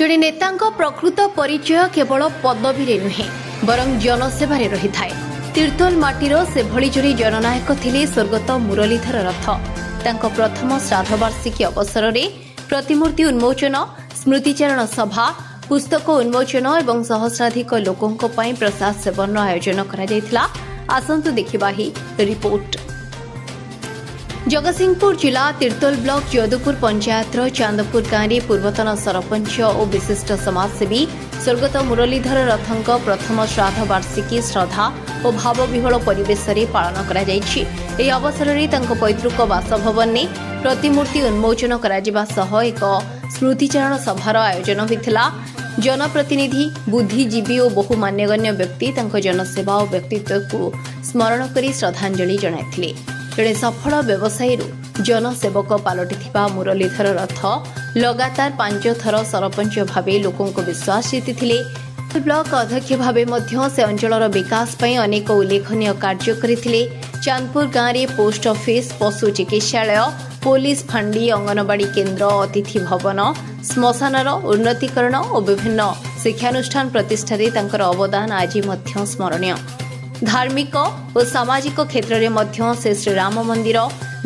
जड़े नेता प्रकृत परिचय केवल पदवी नुहे बरं जनसेवार रही थाए। तीर्तोल माटीर से भली जड़े जननायक थिले स्वर्गत मुरलीधर रथ। तांको प्रथम श्राद्धवार्षिकी अवसर में प्रतिमूर्ति उन्मोचन, स्मृतिचारण सभा, पुस्तक उन्मोचन और सहस्राधिक लोकों प्रसाद सेवन आयोजन करा। आसंतु देखिबा ही रिपोर्ट। जगतसिंहपुर जिला तीर्तोल ब्लॉक जयदपुर पंचायत चांदपुर गाँव में पूर्वतन सरपंच और विशिष्ट समाजसेवी स्वर्गत मुरलीधर रथंक प्रथम श्राद्धवार्षिकी श्रद्धा और भावविह्वल परिवेश पालन करा जायछि। एही अवसर में पैतृक बासभवन में प्रतिमूर्ति उन्मोचन करा सह एक स्मृतिचारण सभार आयोजन होता। जनप्रतिनिधि, बुद्धिजीवी और बहु मान्यगण्य व्यक्ति जनसेवा और व्यक्तित्व को स्मरण कर श्रद्धांजलि जणाइथिले। जड़े सफल व्यवसायी जनसेवक पलटिथिबा मुरलीधर रथ लगातार 5 थर सरपंच भावे लोकों को विश्वास जीतिथिले। ब्लॉक अध्यक्ष भावे मध्य से अंचलर विकास पई अनेक उल्लेखनीय कार्य करिथिले। चांदपुर गाँव में पोस्ट ऑफिस, पशु चिकित्सालय, पुलिस फांडी, अंगनवाड़ी केन्द्र, अतिथि भवन, श्मशानर उन्नतीकरण और विभिन्न शिक्षानुष्ठान प्रतिष्ठारे तांकर अवदान आज मध्य स्मरणीय। धार्मिक और सामाजिक क्षेत्र में मध्य से श्रीराम मंदिर,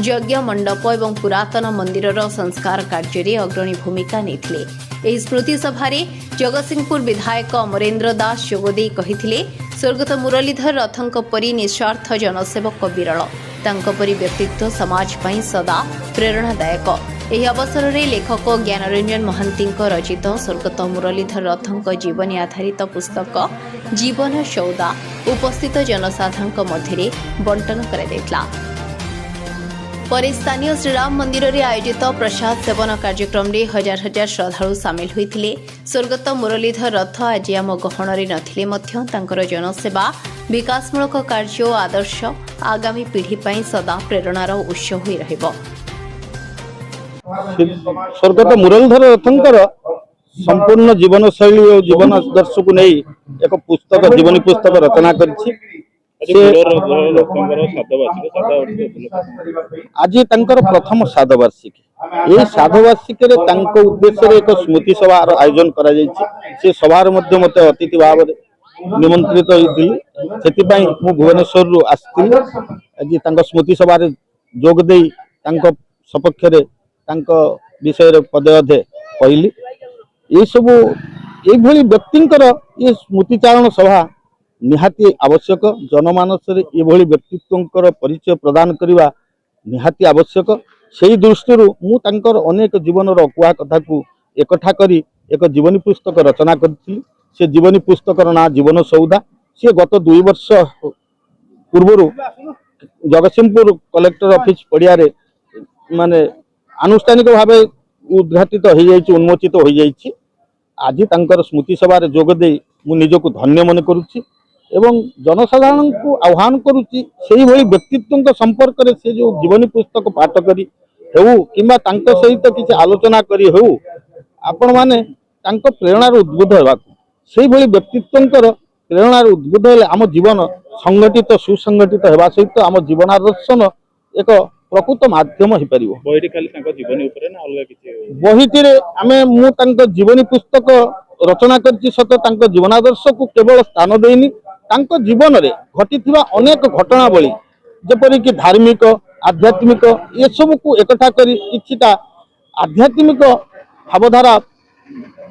यज्ञ मंडप और पुरातन मंदिर संस्कार कार्य में अग्रणी भूमिका नेथिले। एही स्मृति सभारे जगतसिंहपुर विधायक अमरेन्द्र दास जोगदेई कहिथिले, स्वर्गत मुरलीधर रथंक परी निस्वार्थ जनसेवक विरल। तांको परी व्यक्तित्व समाज पई सदा प्रेरणादायक। एही अवसर में लेखक ज्ञानरंजन महांती रचित स्वर्गत मुरलीधर रथंक जीवनी आधारित पुस्तक जीवन सौदा उपस्थित जनसाधारण मध्य बंटन करा। पर स्थानीय श्रीराम मंदिर में आयोजित प्रसाद सेवन कार्यक्रम में हजार हजार श्रद्धालु सामिल होते। स्वर्गत मुरलीधर रथ आज आम गहणरे नथिले मध्य तांकर जनसेवा, विकासमूलक कार्य और आदर्श आगामी पीढ़ी पर सदा प्रेरणार उत्स होई रहिबो। स्वर्गत मुरलीधर रथंकर संपूर्ण जीवन शैली और जीवन आदर्श को नहीं एक पुस्तक जीवनी पुस्तक रचना करिछि। आज तांकर प्रथम श्राद्धवार्षिकी। ये श्राद्धवार्षिकी रे तांको उद्देश्य रे एक स्मृति सभा आयोजन करा जायछि। से सभार मध्य मते अतिथि भाव निमंत्रित होइथिलि। सेति पई मु भुवनेश्वर रु आस्थिलि। आज तांको स्मृति सभा रे जोग देई तांको सपक्ष रे तांको विषय रे पदे अधे कहली। ये सब ये व्यक्तिंकर ये स्मृतिचारण सभा निहाती आवश्यक। जनमानस रे ये व्यक्तित्वंकर परिचय प्रदान करने निहाती आवश्यक। से दृष्टि मु तांकर अनेक जीवन अकुआ कथा को एकठा करी एक जीवनी पुस्तक रचना करथिली। से जीवनी पुस्तकर ना जीवन सौदा। से गत 2 वर्ष पूर्व जगतसिंहपुर कलेक्टर ऑफिस पड़िया रे माने आनुष्ठानिक भावे उद्घाटित हो जाइछि, उन्मोचित हो जाइछि। आज तांकर स्मृति सभा रे जोग देई मु निजको धन्य मन करूछि एवं जनसाधारण को आह्वान करूछि सेही भली व्यक्तित्व संपर्क रे से जो जीवनी पुस्तक पाठ करी हेउ किंबा तांक सहित किछि आलोचना करी हेउ आपण माने तांक प्रेरणार उद्बुद्ध हेबा सेही भली व्यक्तित्वंकर प्रेरणार उद्बुद्ध हेले आम जीवन संगठित सुसंगठित हेबा सहित आम जीवनादर्शन एक प्रकृत माध्यम हो पारिबो। बहिटी खाली तांको जीवनी ऊपर ना अलग किछि बहिटी रे आमे मु तांको जीवनी पुस्तक रचना करछि। सत तांको जीवनादर्श को केवल स्थान देइनी तांको जीवन रे घटिथिबा अनेक घटनावली जेपरि कि धार्मिक, आध्यात्मिक ये सब को एकठा करी किछिटा आध्यात्मिक भावधारा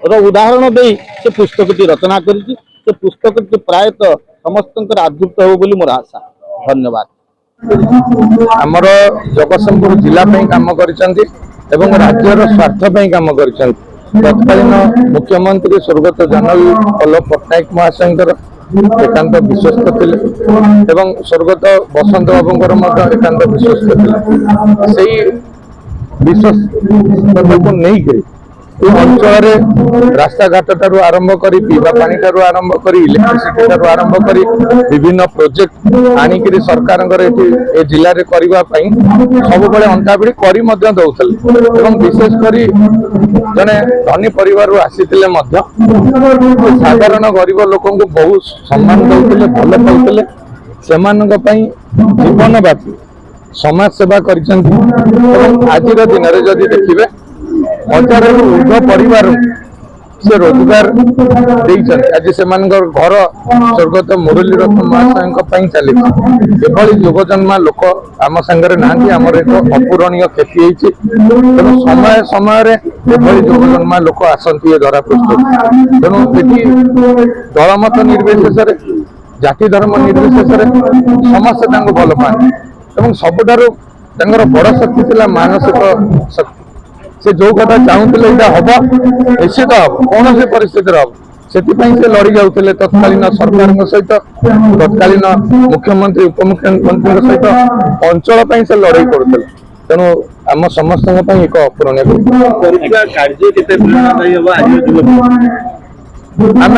रो उदाहरण देई से पुस्तकटी रचना करछि। से पुस्तकटी प्रायतः समस्तंकर आदृत हो बोली मोर आशा। धन्यवाद। आमर जगतसिंहपुर जिला काम करिसेंती एवं राज्यर स्वार्थ काम करिसेंती। तत्कालीन मुख्यमंत्री स्वर्गत जानवी वल्लभ पट्टनायक महाशयकर एकांत विश्वस्त थिले एवं स्वर्गत बसंत बाबूंकर एकांत विश्वस्त थिले। सेही विश्वस्तता को नहीं अंचल रास्ता घाट ठारू आरंभ कर पीवा पानी ठारू आरंभ कर इलेक्ट्रिसिटी ठारू आरंभ कर विभिन्न प्रोजेक्ट आनिक सरकार जिले में करने सब अंताभिड़ी कर विशेष कर जड़े धनी परिवार आसी साधारण गरीब लोक बहुत सम्मान दौले भल पाते से जीवन व्यापी समाज सेवा कर आज दिन में जदि देखिए 1000 ऊर्ध्व परिवार से रोजगार आज से घर स्वर्गत मुरली रत्न महाशय चली युवजन्मा लोक आम सांगे ना आमर एक अपूरणीय क्षति होती तेणु समय समय युवजन्मा लोक आसती धरा पृष्ठ तेणु ये दलमत निर्विशेष जाति धर्म निर्विशेष समस्ते भल पाते सबुठार बड़ शक्ति थी मानसिक शक्ति से जो कथा चाहूले हम निश्चित हम कौन से परिस्थिति हम से लड़ी जाते तत्कालीन सरकार सहित तत्कालीन मुख्यमंत्री उपमुख्यमंत्री सहित अंचल से लड़ाई करुले तेणु आम समस्त एक अपूरणीय आम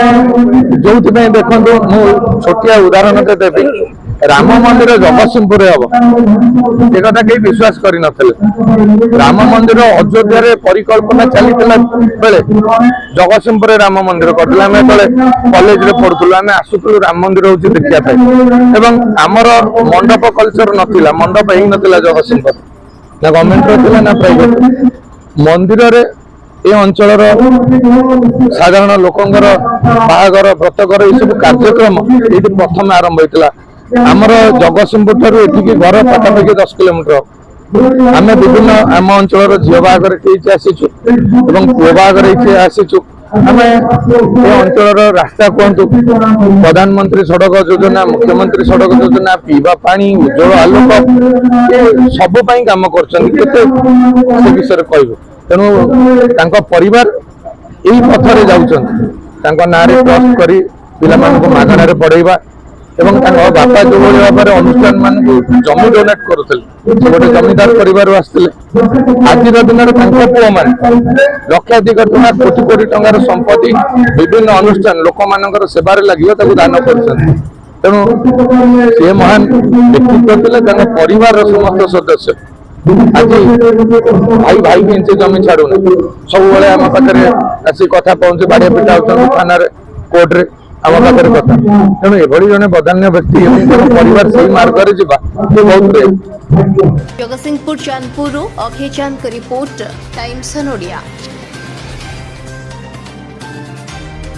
जो देखो मु छोटिया उदाहरण देवी राम मंदिर जगतसिंहपुर हम एक कहीं विश्वास कर राम मंदिर अयोध्या परिकल्पना चली बेले जगतसिंहपुर राम मंदिर करते कॉलेज रे पढ़ुलु आम आसुलु राम मंदिर हूँ देखा आमर मंडप कल्चर नाला मंडप हो नाला जगतसिंहपुर ना गवर्नमेंट ना प्राइवेट मंदिर ए अंचल साधारण लोकंर बाहागर व्रतघर ये सब कार्यक्रम ये प्रथम आरंभ होता आमर जगतसिंहपुर ठारू एठिकी घर पाखापाखि 10 किलोमीटर आम विभिन्न आम अंचल झील बाहागर आसीचु पुओ बाहागर आसीचु आम अंचल रास्ता कहतु प्रधानमंत्री सड़क योजना मुख्यमंत्री सड़क योजना पीवा पानी उज्जवल आलोक ये सब काम कर विषय कह तेणु परिवार यही पथरे जाऊँ ना ट्रस्ट कर पिला मागणार पढ़ेवा एवं बापा जो भाव में अनुष्ठान मान जमी डोनेट करुले गोटे जमीदार परिवार आसते आज दिन में पुओ मान लक्षाधिक टଙ୍କା कोटी कोटी टंकार संपत्ति विभिन्न अनुष्ठान लोक मान सेवार लगे दान कर तेणु सी महान व्यक्तित्व थे परिवार समस्त सदस्य आज भाई भाई के जमी छाड़ूना सब आम पाखे आसी कथा पहुंचे बाड़िया पिटा होती थाना कोर्टे आम पाखे कथा तेणु एभली जड़े बदान्य व्यक्ति परिवार से मार्ग बहुत जगतसिंहपुर चांदपुर अभय चांद रिपोर्ट टाइम्स ओडिया।